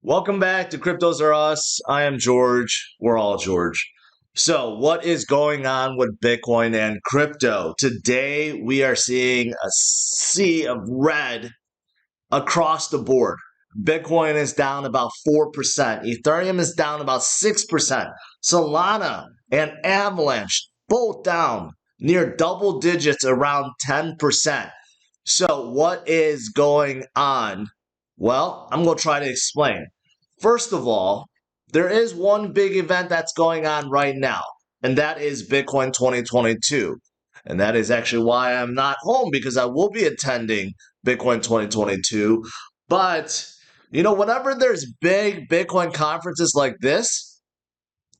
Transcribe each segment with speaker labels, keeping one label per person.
Speaker 1: Welcome back to CryptosRUs. I am George. We're all George. So, what is going on with Bitcoin and crypto? Today, we are seeing a sea of red across the board. Bitcoin is down about 4%. Ethereum is down about 6%. Solana and Avalanche both down near double digits, around 10%. So, what is going on? Well, I'm going to try to explain. First of all, there is one big event that's going on right now, and that is Bitcoin 2022. And that is actually why I'm not home, because I will be attending Bitcoin 2022. But, whenever there's big Bitcoin conferences like this,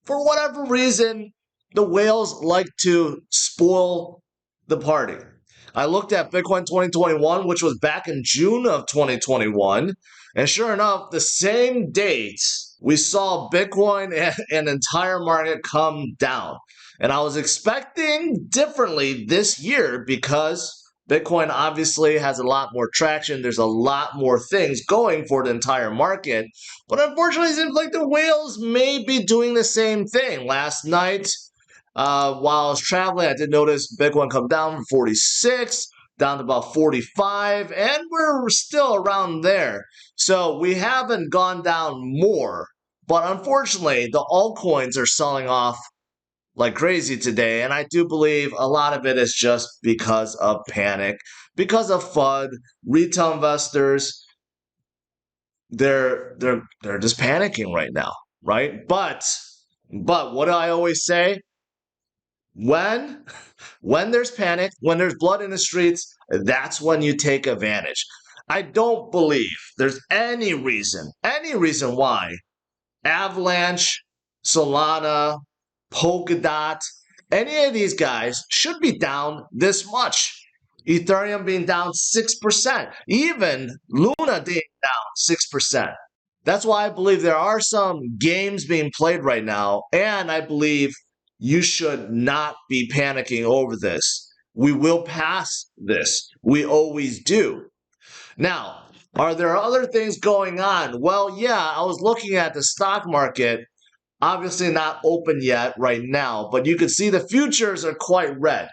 Speaker 1: for whatever reason, the whales like to spoil the party. I looked at Bitcoin 2021, which was back in June of 2021, and sure enough, the same dates we saw Bitcoin and entire market come down. And I was expecting differently this year because Bitcoin obviously has a lot more traction. There's a lot more things going for the entire market. But unfortunately, it seems like the whales may be doing the same thing. Last night, while I was traveling, I did notice Bitcoin come down from 46 down to about 45, and we're still around there. So we haven't gone down more, but unfortunately, the altcoins are selling off like crazy today, and I do believe a lot of it is just because of panic, because of FUD, retail investors. They're just panicking right now, right? But what do I always say? When there's panic, when there's blood in the streets, that's when you take advantage. I don't believe there's any reason why Avalanche, Solana, Polkadot, any of these guys should be down this much. Ethereum being down 6%, even Luna being down 6%. That's why I believe there are some games being played right now, and I believe you should not be panicking over this. We will pass this. We always do. Now, are there other things going on? Well, yeah, I was looking at the stock market, obviously not open yet right now, but you can see the futures are quite red.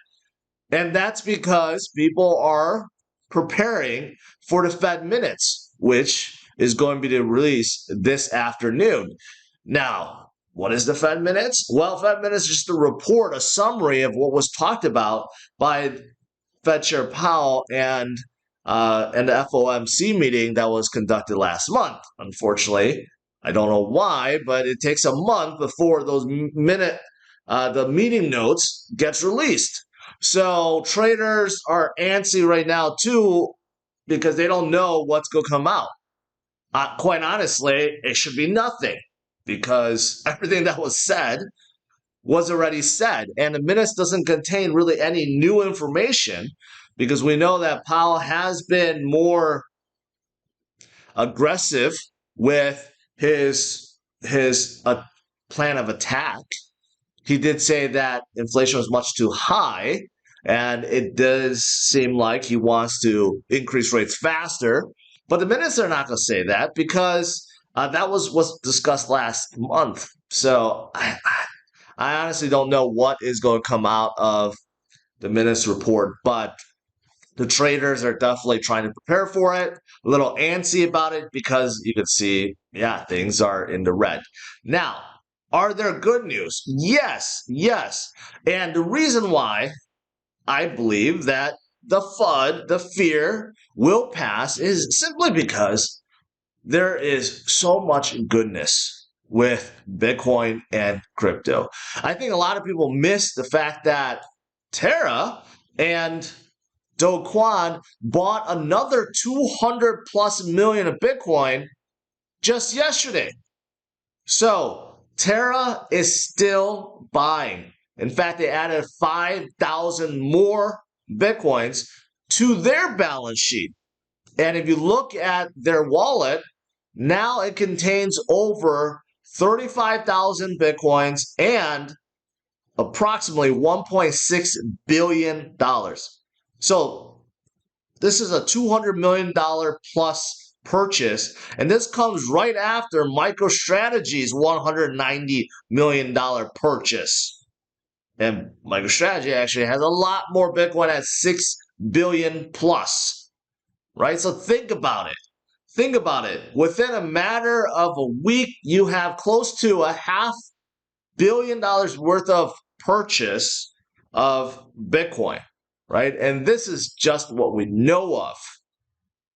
Speaker 1: And that's because people are preparing for the Fed minutes, which is going to be released this afternoon. Now, what is the Fed minutes? Well, Fed minutes is just a report, a summary of what was talked about by Fed Chair Powell and the FOMC meeting that was conducted last month. Unfortunately, I don't know why, but it takes a month before those the meeting notes gets released. So traders are antsy right now too, because they don't know what's going to come out. Quite honestly, it should be nothing, because everything that was said was already said. And the minutes doesn't contain really any new information, because we know that Powell has been more aggressive with his plan of attack. He did say that inflation was much too high, and it does seem like he wants to increase rates faster. But the minutes are not going to say that, because that was discussed last month. So I honestly don't know what is going to come out of the minutes report, but the traders are definitely trying to prepare for it, a little antsy about it, because you can see, yeah, things are in the red. Now, are there good news? Yes. And the reason why I believe that the FUD, the fear, will pass is simply because there is so much goodness with Bitcoin and crypto. I think a lot of people miss the fact that Terra and Do Kwon bought another 200 plus million of Bitcoin just yesterday. So Terra is still buying. In fact, they added 5,000 more Bitcoins to their balance sheet. And if you look at their wallet, now it contains over 35,000 Bitcoins and approximately $1.6 billion. So this is a $200 million plus purchase. And this comes right after MicroStrategy's $190 million purchase. And MicroStrategy actually has a lot more Bitcoin at 6 billion plus, right? So think about it. Think about it. Within a matter of a week, you have close to $500 million worth of purchase of Bitcoin, right? And this is just what we know of.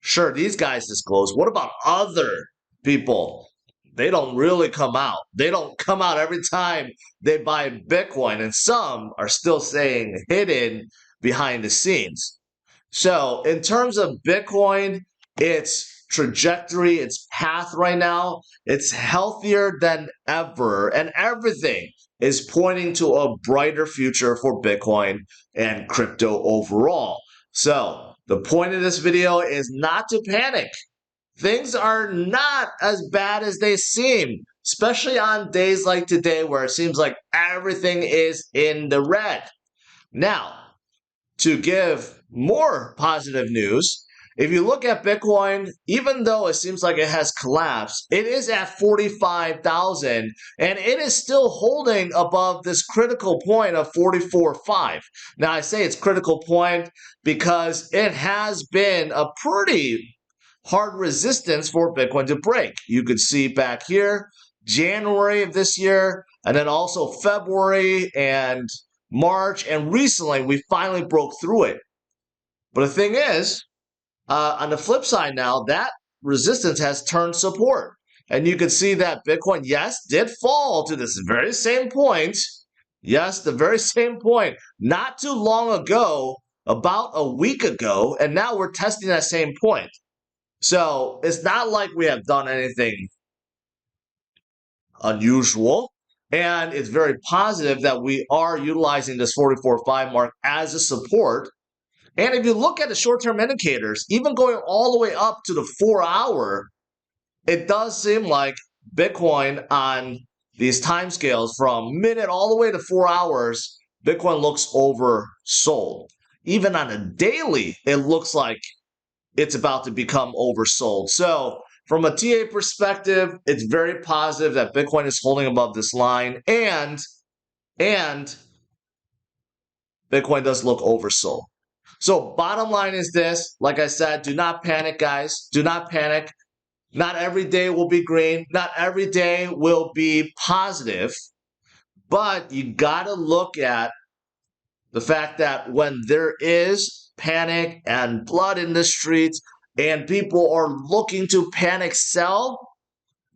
Speaker 1: Sure, these guys disclose. What about other people? They don't really come out. They don't come out every time they buy Bitcoin, and some are still staying hidden behind the scenes. So in terms of Bitcoin, its trajectory, its path right now, it's healthier than ever, and everything is pointing to a brighter future for Bitcoin and crypto overall. So the point of this video is not to panic. Things are not as bad as they seem, especially on days like today where it seems like everything is in the red. Now, to give more positive news, if you look at Bitcoin, even though it seems like it has collapsed, it is at 45,000 and it is still holding above this critical point of 44.5. Now, I say it's critical point because it has been a pretty hard resistance for Bitcoin to break. You could see back here, January of this year, and then also February and March, and recently we finally broke through it. But the thing is, on the flip side now, that resistance has turned support. And you can see that Bitcoin, yes, did fall to this very same point. Yes, the very same point not too long ago, about a week ago, and now we're testing that same point. So it's not like we have done anything unusual. And it's very positive that we are utilizing this 44.5 mark as a support. And if you look at the short-term indicators, even going all the way up to the 4-hour, it does seem like Bitcoin on these timescales from minute all the way to 4 hours, Bitcoin looks oversold. Even on a daily, it looks like it's about to become oversold. So from a TA perspective, it's very positive that Bitcoin is holding above this line, and Bitcoin does look oversold. So bottom line is this, like I said, do not panic, guys. Do not panic. Not every day will be green. Not every day will be positive. But you got to look at the fact that when there is panic and blood in the streets and people are looking to panic sell,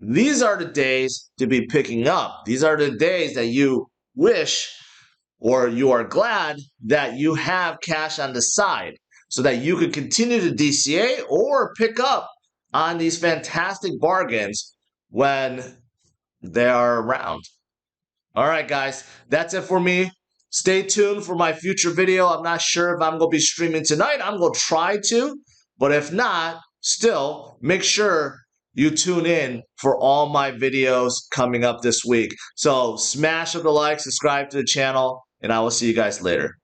Speaker 1: these are the days to be picking up. These are the days that you wish or you are glad that you have cash on the side so that you can continue to DCA or pick up on these fantastic bargains when they are around. All right, guys, that's it for me. Stay tuned for my future video. I'm not sure if I'm going to be streaming tonight. I'm going to try to, but if not, still make sure you tune in for all my videos coming up this week. So smash up the like, subscribe to the channel, and I will see you guys later.